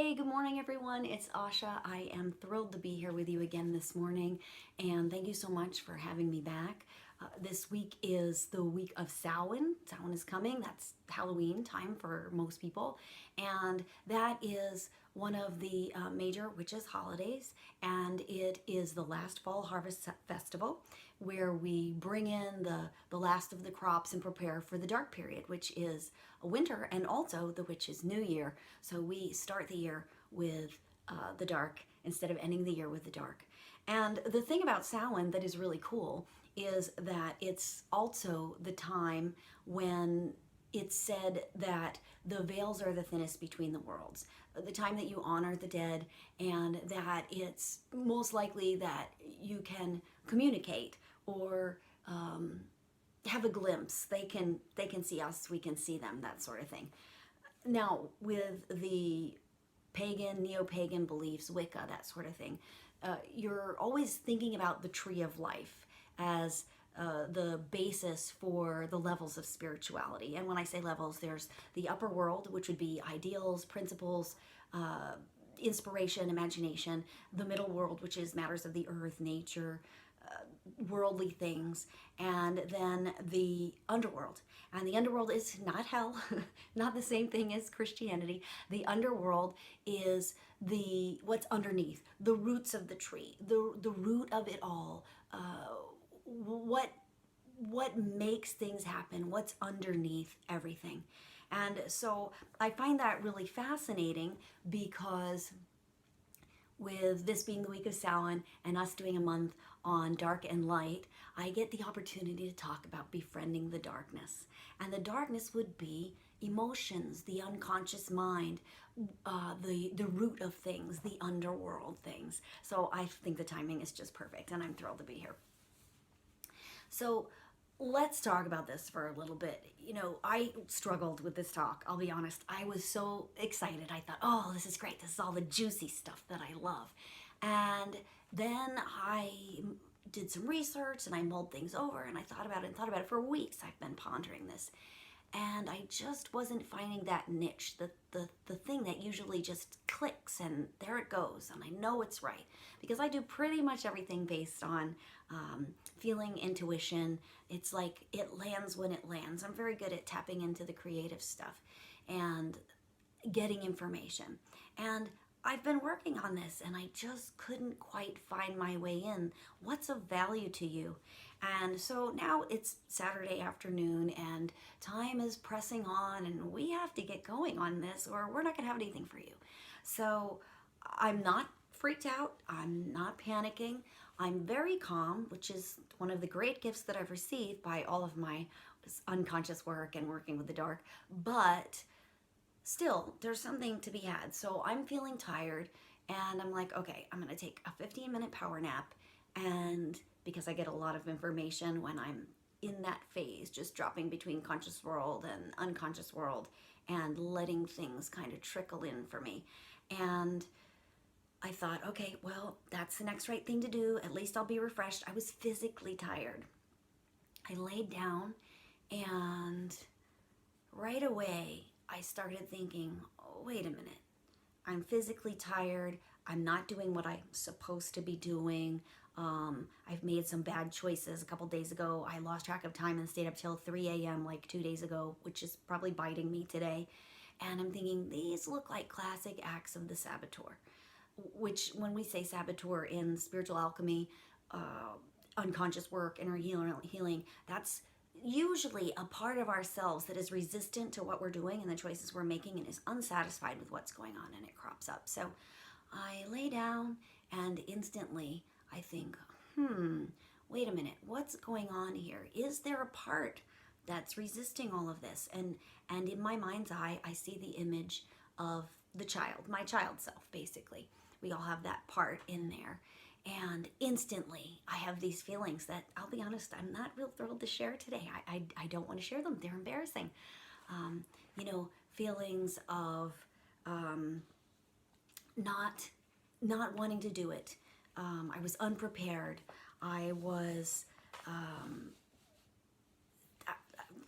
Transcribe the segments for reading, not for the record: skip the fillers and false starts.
Hey, good morning, everyone. It's Asha. I am thrilled to be here with you again this morning, and thank you so much for having me back. This week is the week of Samhain. Samhain is coming. That's Halloween time for most people, and that is one of the major witches' holidays, and it is the last fall harvest festival where we bring in the last of the crops and prepare for the dark period, which is winter and also the witch's new year. So we start the year with the dark instead of ending the year with the dark. And the thing about Samhain that is really cool is that it's also the time when it's said that the veils are the thinnest between the worlds, the time that you honor the dead, and that it's most likely that you can communicate or have a glimpse. They can see us, we can see them, that sort of thing. Now, with the pagan, neo-pagan beliefs, Wicca, that sort of thing, you're always thinking about the tree of life as the basis for the levels of spirituality. And when I say levels, there's the upper world, which would be ideals, principles, inspiration, imagination, the middle world, which is matters of the earth, nature, worldly things, and then the underworld. And the underworld is not hell, not the same thing as Christianity. The underworld is what's underneath, the roots of the tree, the root of it all, what makes things happen, what's underneath everything. And so I find that really fascinating because with this being the week of Samhain and us doing a month on dark and light, I get the opportunity to talk about befriending the darkness. And the darkness would be emotions, the unconscious mind, the root of things, the underworld things. So I think the timing is just perfect, and I'm thrilled to be here. So let's talk about this for a little bit. You know, I struggled with this talk, I'll be honest. I was so excited. I thought, oh, this is great. This is all the juicy stuff that I love. And then I did some research and I mulled things over and I thought about it for weeks. I've been pondering this. And I just wasn't finding that niche, the thing that usually just clicks and there it goes. And I know it's right because I do pretty much everything based on feeling, intuition. It's like it lands when it lands. I'm very good at tapping into the creative stuff and getting information. And I've been working on this and I just couldn't quite find my way in. What's of value to you? And so now it's Saturday afternoon and time is pressing on and we have to get going on this or we're not gonna have anything for you. So I'm not freaked out, I'm not panicking, I'm very calm, which is one of the great gifts that I've received by all of my unconscious work and working with the dark, but still, there's something to be had. So I'm feeling tired and I'm like, okay, I'm gonna take a 15-minute power nap, and because I get a lot of information when I'm in that phase, just dropping between conscious world and unconscious world and letting things kind of trickle in for me. And I thought, okay, well, that's the next right thing to do. At least I'll be refreshed. I was physically tired. I laid down and right away, I started thinking, oh, wait a minute, I'm physically tired. I'm not doing what I'm supposed to be doing. I've made some bad choices. A couple days ago, I lost track of time and stayed up till 3 a.m. like 2 days ago, which is probably biting me today. And I'm thinking, these look like classic acts of the saboteur, which when we say saboteur in spiritual alchemy, unconscious work, inner healing, that's usually a part of ourselves that is resistant to what we're doing and the choices we're making and is unsatisfied with what's going on, and it crops up. So I lay down and instantly I think, wait a minute, what's going on here? Is there a part that's resisting all of this? And in my mind's eye, I see the image of the child, my child self, basically. We all have that part in there. And instantly, I have these feelings that, I'll be honest, I'm not real thrilled to share today. I don't want to share them. They're embarrassing. Feelings of not wanting to do it. I was unprepared. I was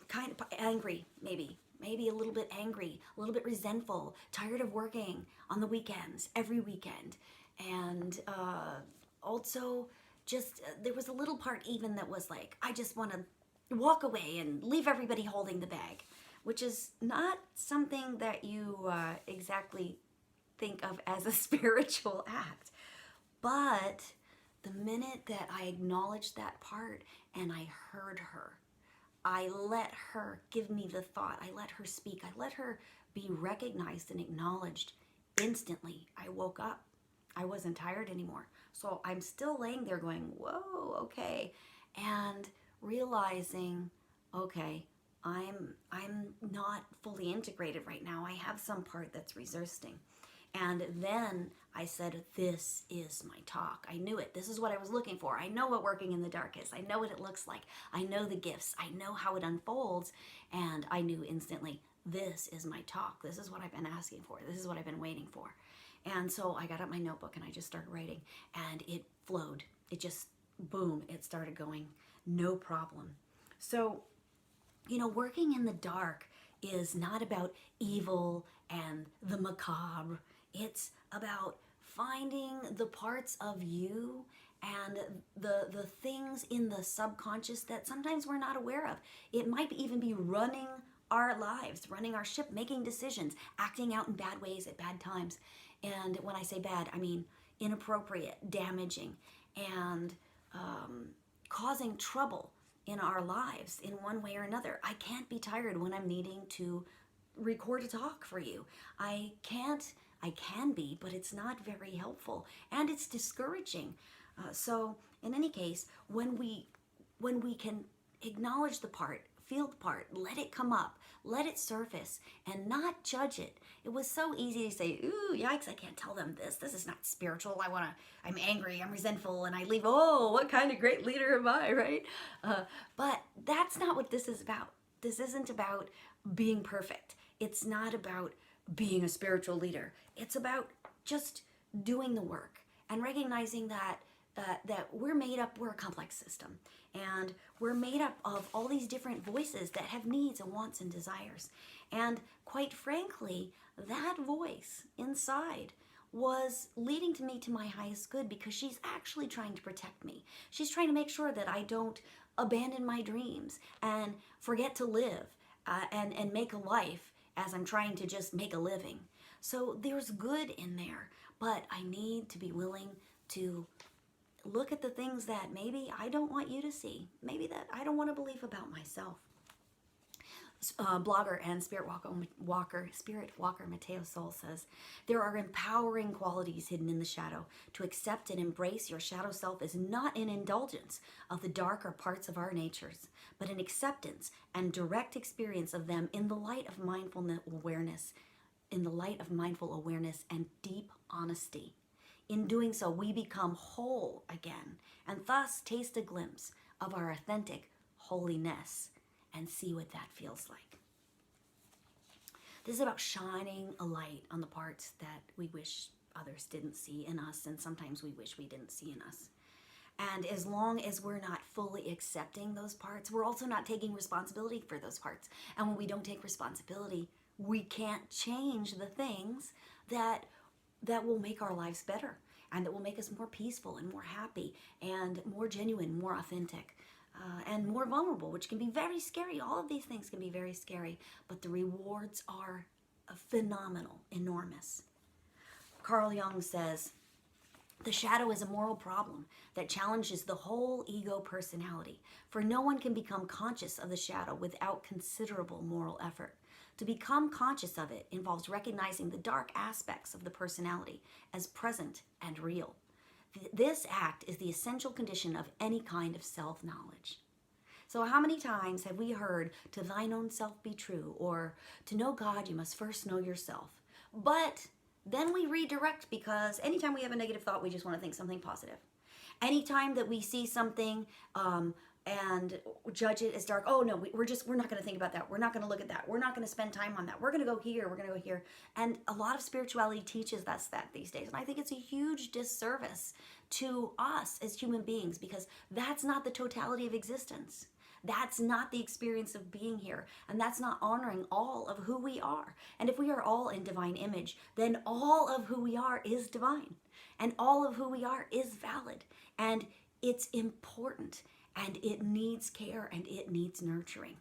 kind of angry, maybe. maybe a little bit angry, a little bit resentful, tired of working on the weekends, every weekend. And also just, there was a little part even that was like, I just want to walk away and leave everybody holding the bag, which is not something that you exactly think of as a spiritual act. But the minute that I acknowledged that part and I heard her, I let her give me the thought, I let her speak, I let her be recognized and acknowledged, instantly I woke up. I wasn't tired anymore. So I'm still laying there going, whoa, okay. And realizing, okay, I'm not fully integrated right now. I have some part that's resisting. And then I said, this is my talk. I knew it. This is what I was looking for. I know what working in the dark is. I know what it looks like. I know the gifts. I know how it unfolds. And I knew instantly, this is my talk. This is what I've been asking for. This is what I've been waiting for. And so I got out my notebook and I just started writing. And it flowed. It just, boom, it started going. No problem. So, you know, working in the dark is not about evil and the macabre. It's about finding the parts of you and the things in the subconscious that sometimes we're not aware of. It might even be running our lives, running our ship, making decisions, acting out in bad ways at bad times. And when I say bad, I mean inappropriate, damaging, and causing trouble in our lives in one way or another. I can't be tired when I'm needing to record a talk for you. I can be, but it's not very helpful and it's discouraging. So in any case, when we can acknowledge the part, feel the part, let it come up, let it surface, and not judge it. It was so easy to say, ooh, yikes, I can't tell them this. This is not spiritual. I'm angry, I'm resentful, and I leave, oh, what kind of great leader am I, right? But that's not what this is about. This isn't about being perfect. It's not about being a spiritual leader. It's about just doing the work and recognizing that we're a complex system, and we're made up of all these different voices that have needs and wants and desires. And quite frankly, that voice inside was leading to me to my highest good, because she's actually trying to protect me. She's trying to make sure that I don't abandon my dreams and forget to live and make a life as I'm trying to just make a living. So there's good in there, but I need to be willing to look at the things that maybe I don't want you to see, maybe that I don't want to believe about myself. Blogger and spirit walker Mateo Sol says, there are empowering qualities hidden in the shadow. To accept and embrace your shadow self is not an indulgence of the darker parts of our natures, but an acceptance and direct experience of them in the light of mindful awareness and deep honesty. In doing so, we become whole again, and thus taste a glimpse of our authentic holiness and see what that feels like. This is about shining a light on the parts that we wish others didn't see in us, and sometimes we wish we didn't see in us. And as long as we're not fully accepting those parts, we're also not taking responsibility for those parts. And when we don't take responsibility, we can't change the things that will make our lives better, and that will make us more peaceful and more happy and more genuine, more authentic, and more vulnerable, which can be very scary. All of these things can be very scary, but the rewards are phenomenal, enormous. Carl Jung says, the shadow is a moral problem that challenges the whole ego personality, for no one can become conscious of the shadow without considerable moral effort. To become conscious of it involves recognizing the dark aspects of the personality as present and real. This act is the essential condition of any kind of self-knowledge. So how many times have we heard, to thine own self be true, or to know God you must first know yourself? But then we redirect, because anytime we have a negative thought, we just want to think something positive. Anytime that we see something and judge it as dark, oh no, we're not going to think about that. We're not going to look at that. We're not going to spend time on that. We're going to go here. We're going to go here. And a lot of spirituality teaches us that these days. And I think it's a huge disservice to us as human beings, because that's not the totality of existence. That's not the experience of being here. And that's not honoring all of who we are. And if we are all in divine image, then all of who we are is divine. And all of who we are is valid. And it's important. And it needs care and it needs nurturing.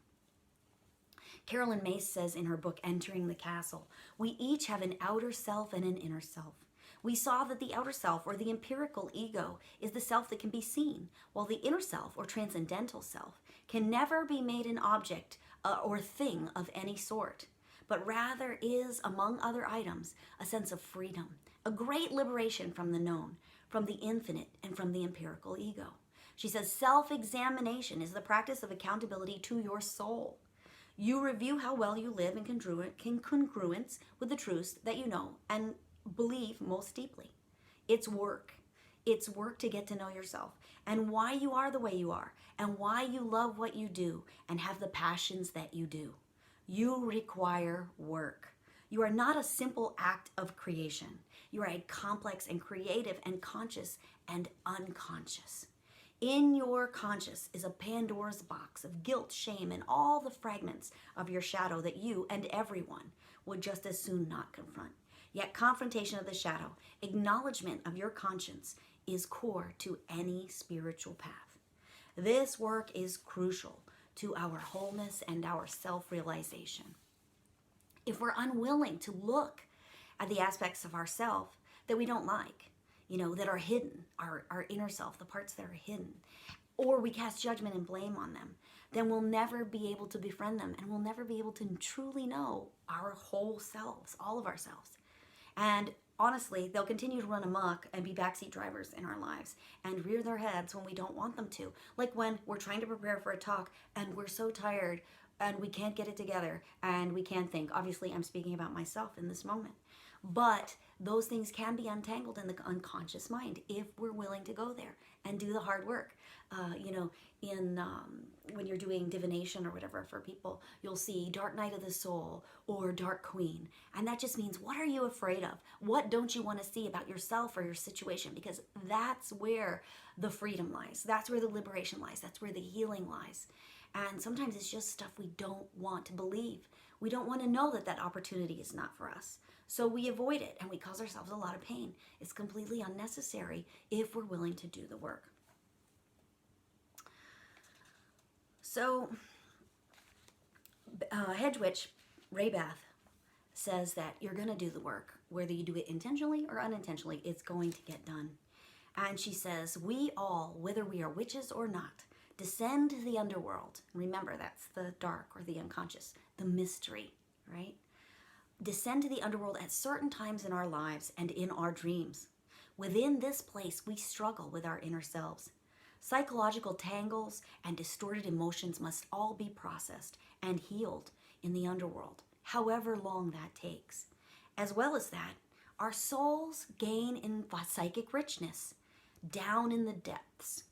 Carolyn Mace says in her book, Entering the Castle, we each have an outer self and an inner self. We saw that the outer self, or the empirical ego, is the self that can be seen, while the inner self, or transcendental self, can never be made an object or thing of any sort, but rather is, among other items, a sense of freedom, a great liberation from the known, from the infinite, and from the empirical ego. She says, self-examination is the practice of accountability to your soul. You review how well you live in congruence with the truths that you know and believe most deeply. It's work. It's work to get to know yourself and why you are the way you are and why you love what you do and have the passions that you do. You require work. You are not a simple act of creation. You are a complex and creative and conscious and unconscious. In your conscious is a Pandora's box of guilt, shame, and all the fragments of your shadow that you and everyone would just as soon not confront. Yet confrontation of the shadow, acknowledgement of your conscience, is core to any spiritual path. This work is crucial to our wholeness and our self-realization. If we're unwilling to look at the aspects of ourself that we don't like, that are hidden, our inner self, the parts that are hidden, or we cast judgment and blame on them, then we'll never be able to befriend them and we'll never be able to truly know our whole selves, all of ourselves. And honestly, they'll continue to run amok and be backseat drivers in our lives and rear their heads when we don't want them to. Like when we're trying to prepare for a talk and we're so tired and we can't get it together and we can't think. Obviously, I'm speaking about myself in this moment. But those things can be untangled in the unconscious mind if we're willing to go there and do the hard work. When you're doing divination or whatever for people, you'll see Dark Night of the Soul or Dark Queen. And that just means, what are you afraid of? What don't you want to see about yourself or your situation? Because that's where the freedom lies. That's where the liberation lies. That's where the healing lies. And sometimes it's just stuff we don't want to believe. We don't want to know that that opportunity is not for us. So we avoid it and we cause ourselves a lot of pain. It's completely unnecessary if we're willing to do the work. So Hedge Witch Ray Bath says that you're going to do the work. Whether you do it intentionally or unintentionally, it's going to get done. And she says, we all, whether we are witches or not, descend to the underworld. Remember, that's the dark or the unconscious, the mystery, right? Descend to the underworld at certain times in our lives and in our dreams. Within this place, we struggle with our inner selves. Psychological tangles and distorted emotions must all be processed and healed in the underworld, however long that takes. As well as that, our souls gain in psychic richness, down in the depths.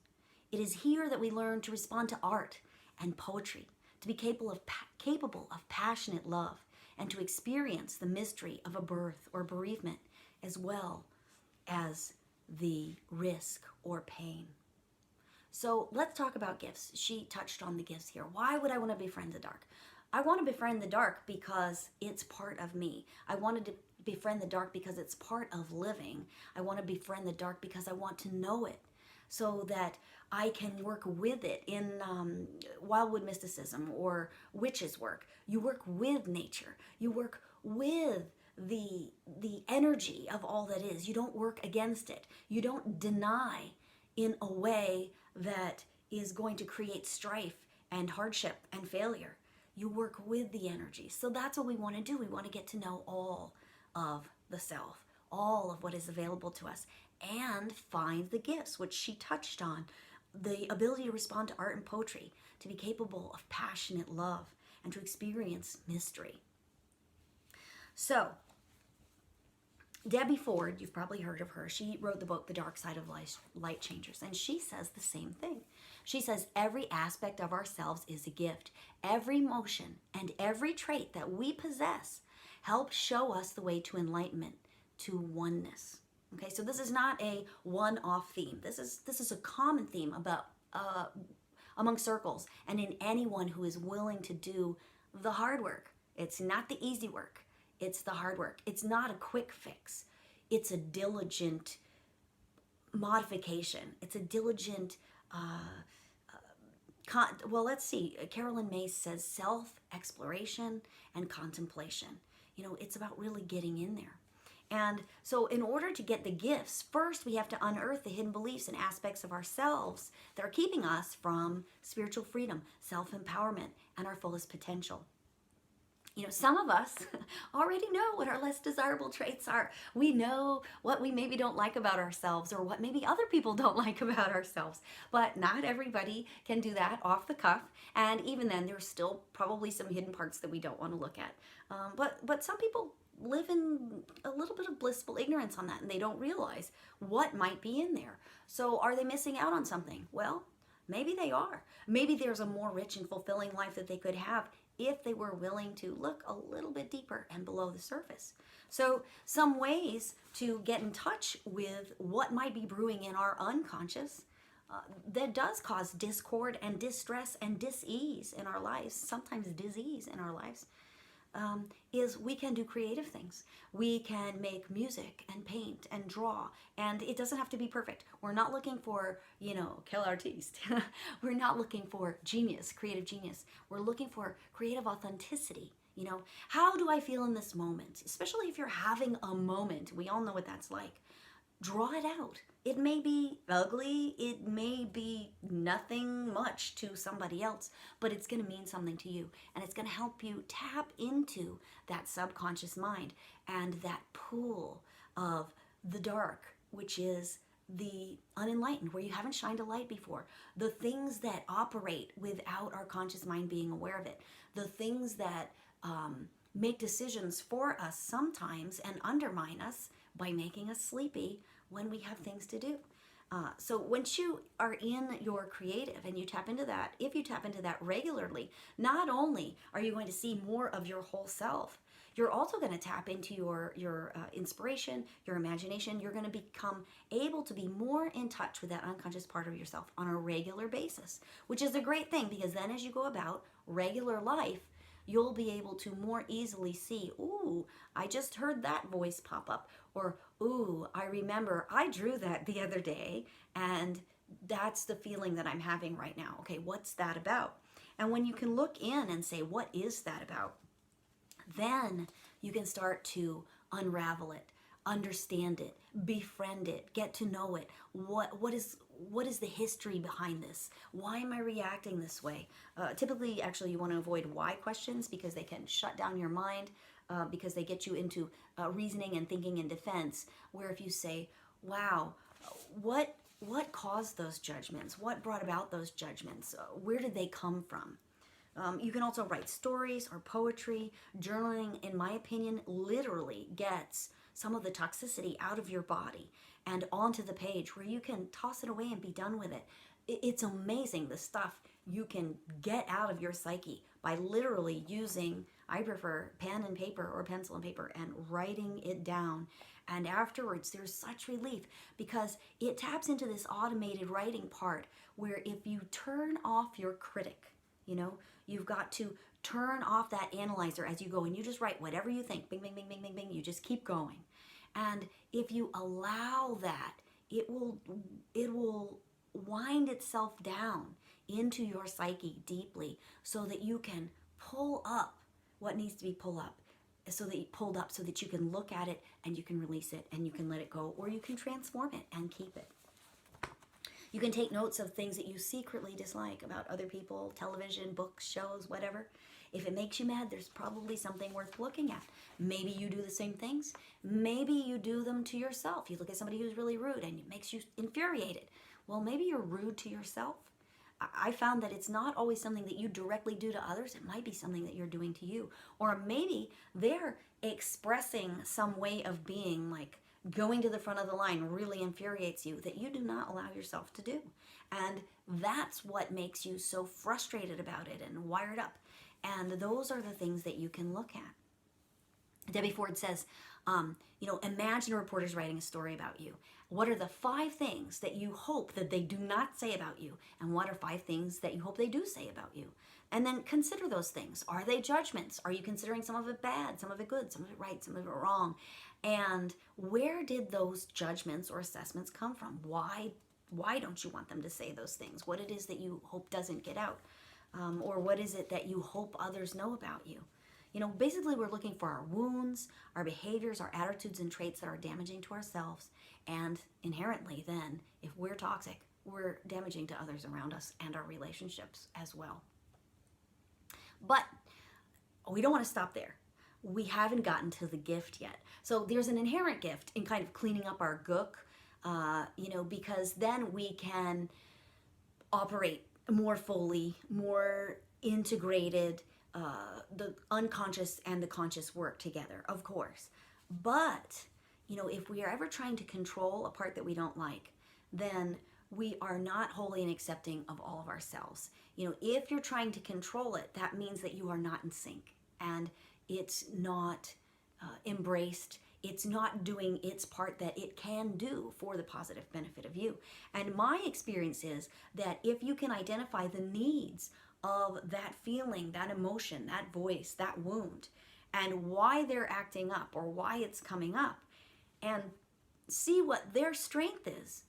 It is here that we learn to respond to art and poetry, to be capable of passionate love, and to experience the mystery of a birth or bereavement, as well as the risk or pain. So let's talk about gifts. She touched on the gifts here. Why would I want to befriend the dark? I want to befriend the dark because it's part of me. I wanted to befriend the dark because it's part of living. I want to befriend the dark because I want to know it so that I can work with it. In wildwood mysticism or witches work, you work with nature. You work with the energy of all that is. You don't work against it. You don't deny in a way that is going to create strife and hardship and failure. You work with the energy. So that's what we want to do. We want to get to know all of the self, all of what is available to us, and find the gifts, which she touched on. The ability to respond to art and poetry, to be capable of passionate love, and to experience mystery. So, Debbie Ford, you've probably heard of her. She wrote the book, The Dark Side of Light Changers, and she says the same thing. She says every aspect of ourselves is a gift. Every motion and every trait that we possess helps show us the way to enlightenment, to oneness. Okay, so this is not a one-off theme. This is a common theme about among circles, and in anyone who is willing to do the hard work. It's not the easy work. It's the hard work. It's not a quick fix. It's a diligent modification. It's a diligent, let's see. Carolyn Mace says self-exploration and contemplation. It's about really getting in there. And so in order to get the gifts, first we have to unearth the hidden beliefs and aspects of ourselves that are keeping us from spiritual freedom, self-empowerment, and our fullest potential. Some of us already know what our less desirable traits are. We know what we maybe don't like about ourselves, or what maybe other people don't like about ourselves. But not everybody can do that off the cuff. And even then, there's still probably some hidden parts that we don't want to look at. But some people live in a little bit of blissful ignorance on that, and they don't realize what might be in there. So are they missing out on something? Well, maybe they are. Maybe there's a more rich and fulfilling life that they could have if they were willing to look a little bit deeper and below the surface. So some ways to get in touch with what might be brewing in our unconscious that does cause discord and distress and dis-ease in our lives, sometimes disease in our lives, is we can do creative things. We can make music and paint and draw, and it doesn't have to be perfect. We're not looking for, quel artiste. We're not looking for genius, creative genius. We're looking for creative authenticity. How do I feel in this moment? Especially if you're having a moment. We all know what that's like. Draw it out. It may be ugly, it may be nothing much to somebody else, but it's going to mean something to you, and it's going to help you tap into that subconscious mind and that pool of the dark, which is the unenlightened, where you haven't shined a light before, the things that operate without our conscious mind being aware of it, the things that make decisions for us sometimes and undermine us by making us sleepy when we have things to do. So once you are in your creative and you tap into that, if you tap into that regularly, not only are you going to see more of your whole self, you're also going to tap into your inspiration, your imagination. You're going to become able to be more in touch with that unconscious part of yourself on a regular basis, which is a great thing, because then as you go about regular life, you'll be able to more easily see, ooh, I just heard that voice pop up, or ooh, I remember I drew that the other day, and that's the feeling that I'm having right now. Okay, what's that about? And when you can look in and say, what is that about? Then you can start to unravel it, understand it, befriend it, get to know it. What is the history behind this? Why am I reacting this way? Typically, actually, you want to avoid why questions, because they can shut down your mind, because they get you into reasoning and thinking in defense. Where if you say, wow, what caused those judgments? What brought about those judgments? Where did they come from? You can also write stories or poetry. Journaling, in my opinion, literally gets some of the toxicity out of your body and onto the page, where you can toss it away and be done with it. It's amazing the stuff you can get out of your psyche by literally using, I prefer pen and paper or pencil and paper, and writing it down. And afterwards, there's such relief, because it taps into this automated writing part, where if you turn off your critic, you've got to turn off that analyzer as you go, and you just write whatever you think. Bing, bing, bing, bing, bing, bing. You just keep going. And if you allow that, it will wind itself down into your psyche deeply, so that you can pull up what needs to be pulled up, so that you can look at it and you can release it and you can let it go, or you can transform it and keep it. You can take notes of things that you secretly dislike about other people, television, books, shows, whatever. If it makes you mad, there's probably something worth looking at. Maybe you do the same things. Maybe you do them to yourself. You look at somebody who's really rude and it makes you infuriated. Well, maybe you're rude to yourself. I found that it's not always something that you directly do to others. It might be something that you're doing to you. Or maybe they're expressing some way of being, like going to the front of the line really infuriates you, that you do not allow yourself to do. And that's what makes you so frustrated about it and wired up. And those are the things that you can look at. Debbie Ford says, Imagine a reporter's writing a story about you. What are the 5 things that you hope that they do not say about you? And what are 5 things that you hope they do say about you? And then consider those things. Are they judgments? Are you considering some of it bad, some of it good, some of it right, some of it wrong? And where did those judgments or assessments come from? Why don't you want them to say those things? What it is that you hope doesn't get out? Or what is it that you hope others know about you? Basically we're looking for our wounds, our behaviors, our attitudes and traits that are damaging to ourselves. And inherently then, if we're toxic, we're damaging to others around us and our relationships as well. But we don't want to stop there. We haven't gotten to the gift yet. So there's an inherent gift in kind of cleaning up our gook, because then we can operate more fully, more integrated, the unconscious and the conscious work together, of course. But, if we are ever trying to control a part that we don't like, then we are not wholly and accepting of all of ourselves. If you're trying to control it, that means that you are not in sync and it's not embraced. It's not doing its part that it can do for the positive benefit of you. And my experience is that if you can identify the needs of that feeling, that emotion, that voice, that wound, and why they're acting up or why it's coming up, and see what their strength is.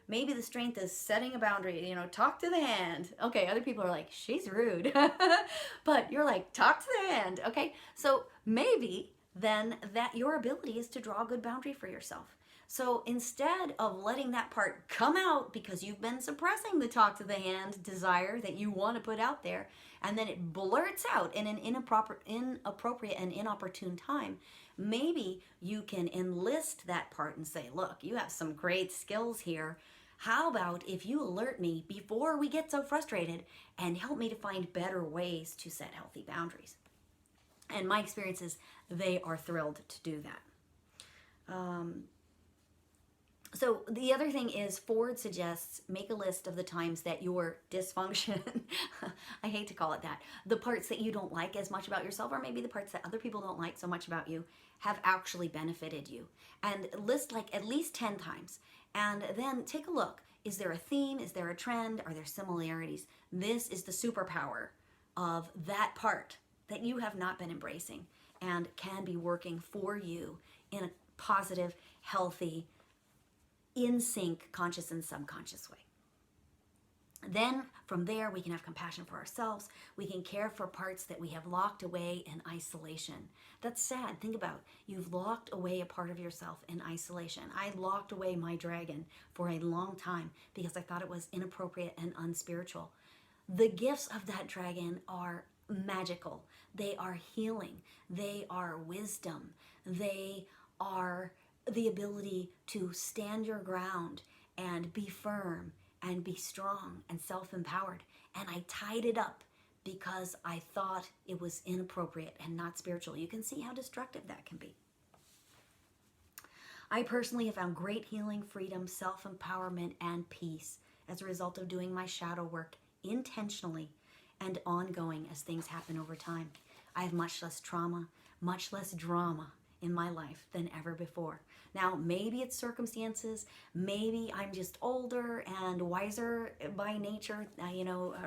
Maybe the strength is setting a boundary, talk to the hand. Okay, other people are like, she's rude. But you're like, talk to the hand. Okay, so maybe then that your ability is to draw a good boundary for yourself. So instead of letting that part come out because you've been suppressing the talk to the hand desire that you want to put out there, and then it blurts out in an inappropriate and inopportune time, maybe you can enlist that part and say, look, you have some great skills here. How about if you alert me before we get so frustrated and help me to find better ways to set healthy boundaries? And my experience is they are thrilled to do that. So the other thing is Ford suggests make a list of the times that your dysfunction, I hate to call it that, the parts that you don't like as much about yourself, or maybe the parts that other people don't like so much about you, have actually benefited you. And list like at least 10 times. And then take a look. Is there a theme? Is there a trend? Are there similarities? This is the superpower of that part that you have not been embracing and can be working for you in a positive, healthy, in sync, conscious and subconscious way. Then from there, we can have compassion for ourselves. We can care for parts that we have locked away in isolation. That's sad. Think about, you've locked away a part of yourself in isolation. I locked away my dragon for a long time because I thought it was inappropriate and unspiritual. The gifts of that dragon are magical. They are healing. They are wisdom. They are the ability to stand your ground and be firm and be strong and self-empowered. And I tied it up because I thought it was inappropriate and not spiritual. You can see how destructive that can be. I personally have found great healing, freedom, self-empowerment, and peace as a result of doing my shadow work intentionally and ongoing as things happen over time. I have much less trauma, much less drama in my life than ever before. Now, maybe it's circumstances, maybe I'm just older and wiser by nature.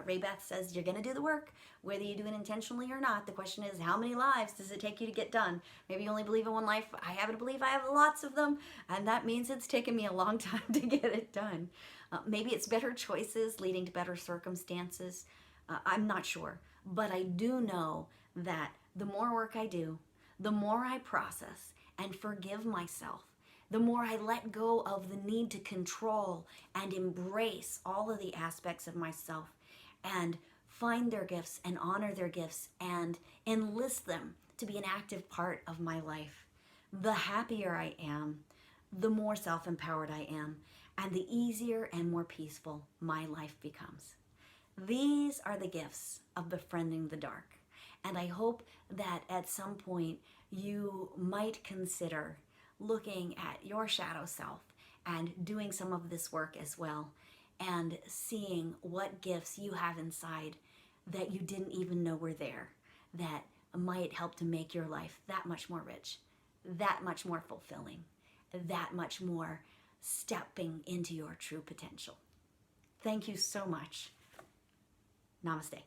Ray Beth says you're going to do the work, whether you do it intentionally or not. The question is, how many lives does it take you to get done? Maybe you only believe in one life. I happen to believe I have lots of them, and that means it's taken me a long time to get it done. Maybe it's better choices leading to better circumstances. I'm not sure, but I do know that the more work I do, the more I process and forgive myself, the more I let go of the need to control and embrace all of the aspects of myself and find their gifts and honor their gifts and enlist them to be an active part of my life. The happier I am, the more self-empowered I am, and the easier and more peaceful my life becomes. These are the gifts of befriending the dark. And I hope that at some point you might consider looking at your shadow self and doing some of this work as well and seeing what gifts you have inside that you didn't even know were there that might help to make your life that much more rich that much more fulfilling, that much more stepping into your true potential. Thank you so much. Namaste.